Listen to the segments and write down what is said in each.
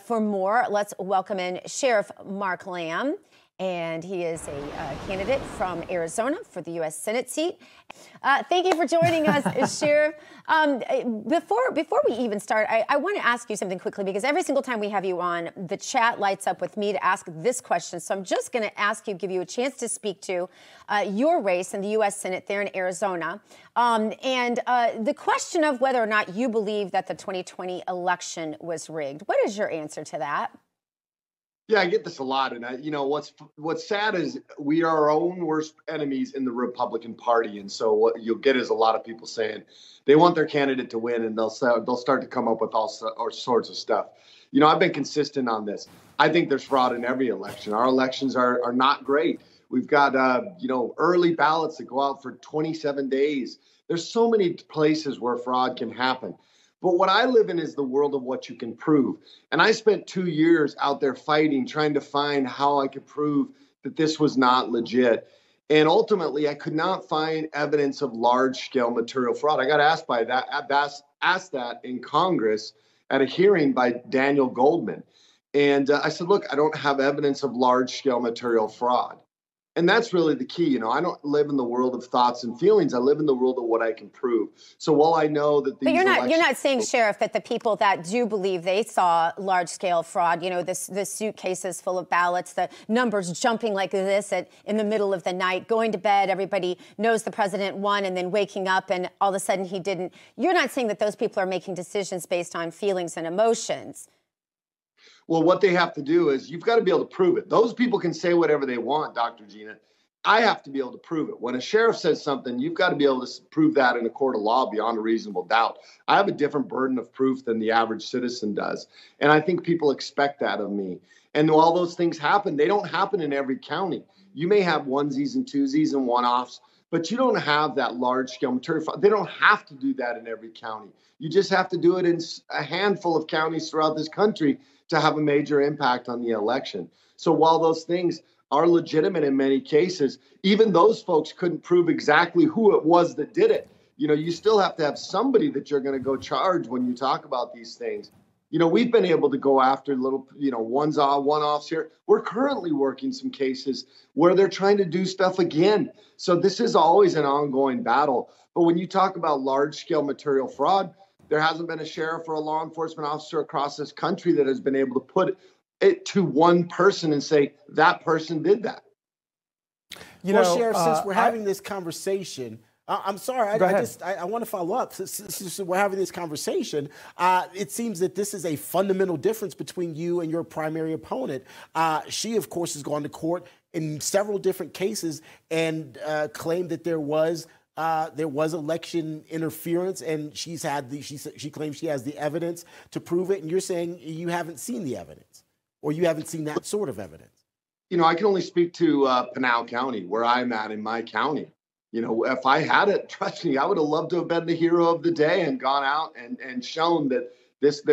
For more, let's welcome in Sheriff Mark Lamb. And he is a candidate from Arizona for the U.S. Senate seat. Thank you for joining us, Sheriff. Before we even start, I want to ask you something quickly, because every single time we have you on, the chat lights up with me to ask this question. So I'm just going to ask you, give you a chance to speak to your race in the U.S. Senate there in Arizona. The question of whether or not you believe that the 2020 election was rigged. What is your answer to that? Yeah, I get this a lot, and what's sad is we are our own worst enemies in the Republican Party, and so what you'll get is a lot of people saying they want their candidate to win, and they'll start to come up with all sorts of stuff. You know, I've been consistent on this. I think there's fraud in every election. Our elections are not great. We've got early ballots that go out for 27 days. There's so many places where fraud can happen. But what I live in is the world of what you can prove. And I spent 2 years out there fighting, trying to find how I could prove that this was not legit. And ultimately, I could not find evidence of large-scale material fraud. I got asked that in Congress at a hearing by Daniel Goldman. And I said, look, I don't have evidence of large-scale material fraud. And that's really the key. You know, I don't live in the world of thoughts and feelings. I live in the world of what I can prove. So while I know that these But you're not saying, Sheriff, that the people that do believe they saw large-scale fraud, you know, the suitcases full of ballots, the numbers jumping like this in the middle of the night, going to bed, everybody knows the president won, and then waking up and all of a sudden he didn't. You're not saying that those people are making decisions based on feelings and emotions. Well, what they have to do is you've got to be able to prove it. Those people can say whatever they want, Dr. Gina. I have to be able to prove it. When a sheriff says something, you've got to be able to prove that in a court of law beyond a reasonable doubt. I have a different burden of proof than the average citizen does. And I think people expect that of me. And while those things happen, they don't happen in every county. You may have onesies and twosies and one-offs, but you don't have that large-scale material fraud. They don't have to do that in every county. You just have to do it in a handful of counties throughout this country to have a major impact on the election. So while those things are legitimate in many cases, even those folks couldn't prove exactly who it was that did it. You know, you still have to have somebody that you're going to go charge when you talk about these things. You know, we've been able to go after little, one-offs here. We're currently working some cases where they're trying to do stuff again. So this is always an ongoing battle. But when you talk about large-scale material fraud, there hasn't been a sheriff or a law enforcement officer across this country that has been able to put it to one person and say that person did that. Sheriff, since we're having this conversation, I'm sorry, I want to follow up. Since we're having this conversation, it seems that this is a fundamental difference between you and your primary opponent. She, of course, has gone to court in several different cases and claimed that there was election interference, and she claims she has the evidence to prove it. And you're saying you haven't seen the evidence, or you haven't seen that sort of evidence. You know, I can only speak to Pinal County, where I'm at in my county. You know, if I had it, trust me, I would have loved to have been the hero of the day and gone out and shown that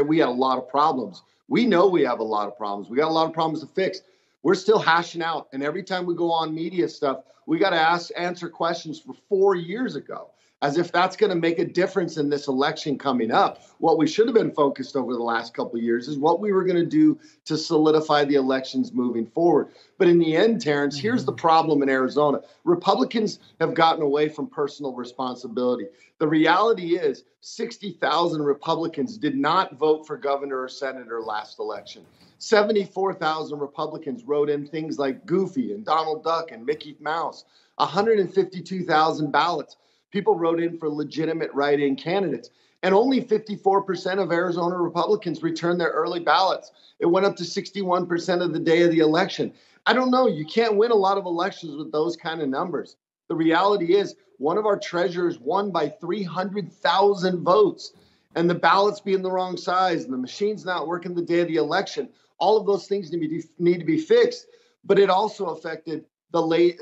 we had a lot of problems. We know we have a lot of problems. We got a lot of problems to fix. We're still hashing out. And every time we go on media stuff, we got to answer questions for 4 years ago, as if that's going to make a difference in this election coming up. What we should have been focused over the last couple of years is what we were going to do to solidify the elections moving forward. But in the end, Terrence, here's the problem in Arizona. Republicans have gotten away from personal responsibility. The reality is 60,000 Republicans did not vote for governor or senator last election. 74,000 Republicans wrote in things like Goofy and Donald Duck and Mickey Mouse. 152,000 ballots. People wrote in for legitimate write-in candidates. And only 54% of Arizona Republicans returned their early ballots. It went up to 61% of the day of the election. I don't know. You can't win a lot of elections with those kind of numbers. The reality is one of our treasurers won by 300,000 votes, and the ballots being the wrong size and the machines not working the day of the election. All of those things need to be fixed. But it also affected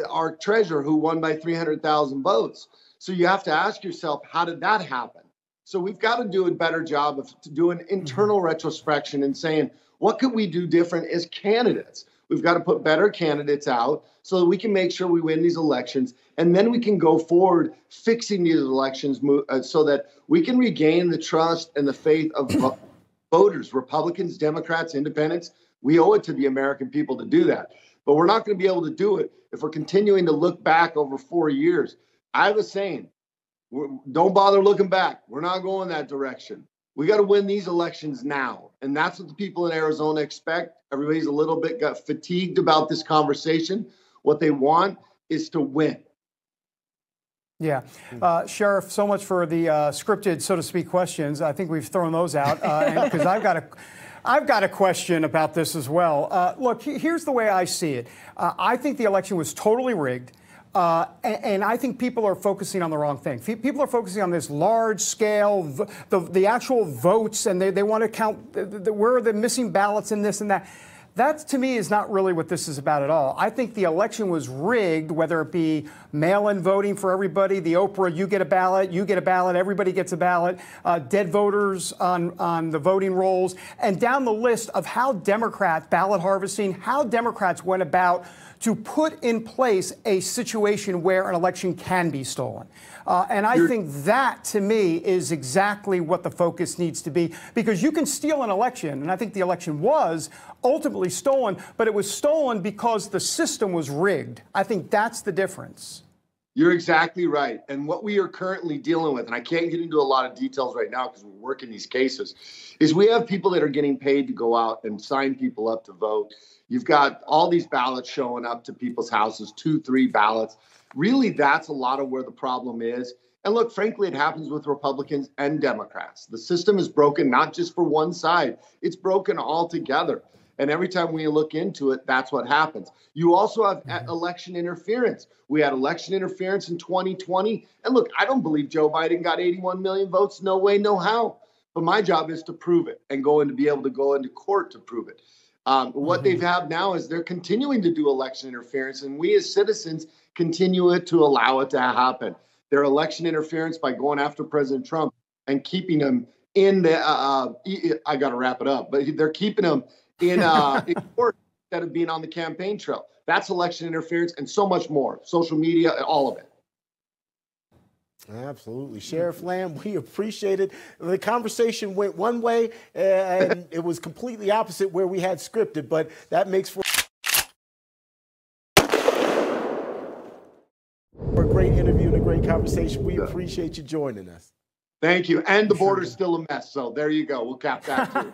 our treasurer, who won by 300,000 votes. So you have to ask yourself, how did that happen? So we've got to do a better job of doing internal retrospection and saying, what could we do different as candidates? We've got to put better candidates out so that we can make sure we win these elections. And then we can go forward fixing these elections so that we can regain the trust and the faith of voters, Republicans, Democrats, Independents. We owe it to the American people to do that. But we're not going to be able to do it if we're continuing to look back over 4 years. I have a saying, don't bother looking back. We're not going that direction. We got to win these elections now. And that's what the people in Arizona expect. Everybody's a little bit got fatigued about this conversation. What they want is to win. Yeah. Sheriff, so much for the scripted, so to speak, questions. I think we've thrown those out because I've got a question about this as well. Look, here's the way I see it. I think the election was totally rigged. And I think people are focusing on the wrong thing. People are focusing on this large scale, the actual votes, and they want to count where are the missing ballots in this and that. That, to me, is not really what this is about at all. I think the election was rigged, whether it be mail-in voting for everybody, the Oprah, you get a ballot, everybody gets a ballot, dead voters on the voting rolls, and down the list of how Democrats, ballot harvesting, how Democrats went about to put in place a situation where an election can be stolen. And I think that, to me, is exactly what the focus needs to be, because you can steal an election, and I think the election was ultimately stolen, but it was stolen because the system was rigged. I think that's the difference. You're exactly right. And what we are currently dealing with, and I can't get into a lot of details right now because we're working these cases, is we have people that are getting paid to go out and sign people up to vote. You've got all these ballots showing up to people's houses, 2, 3 ballots. Really, that's a lot of where the problem is. And look, frankly, it happens with Republicans and Democrats. The system is broken, not just for one side. It's broken all together. And every time we look into it, that's what happens. You also have election interference. We had election interference in 2020. And look, I don't believe Joe Biden got 81 million votes. No way, no how. But my job is to prove it and to be able to go into court to prove it. What they have now is they're continuing to do election interference, and we as citizens continue to allow it to happen. Their election interference by going after President Trump and keeping him in the, I got to wrap it up, but they're keeping him in court instead of being on the campaign trail. That's election interference and so much more. Social media, all of it. Absolutely. Sheriff Lamb, we appreciate it. The conversation went one way and it was completely opposite where we had scripted, but that makes for a great interview and a great conversation. We appreciate you joining us. Thank you. And the border's still a mess. So there you go. We'll cap that too.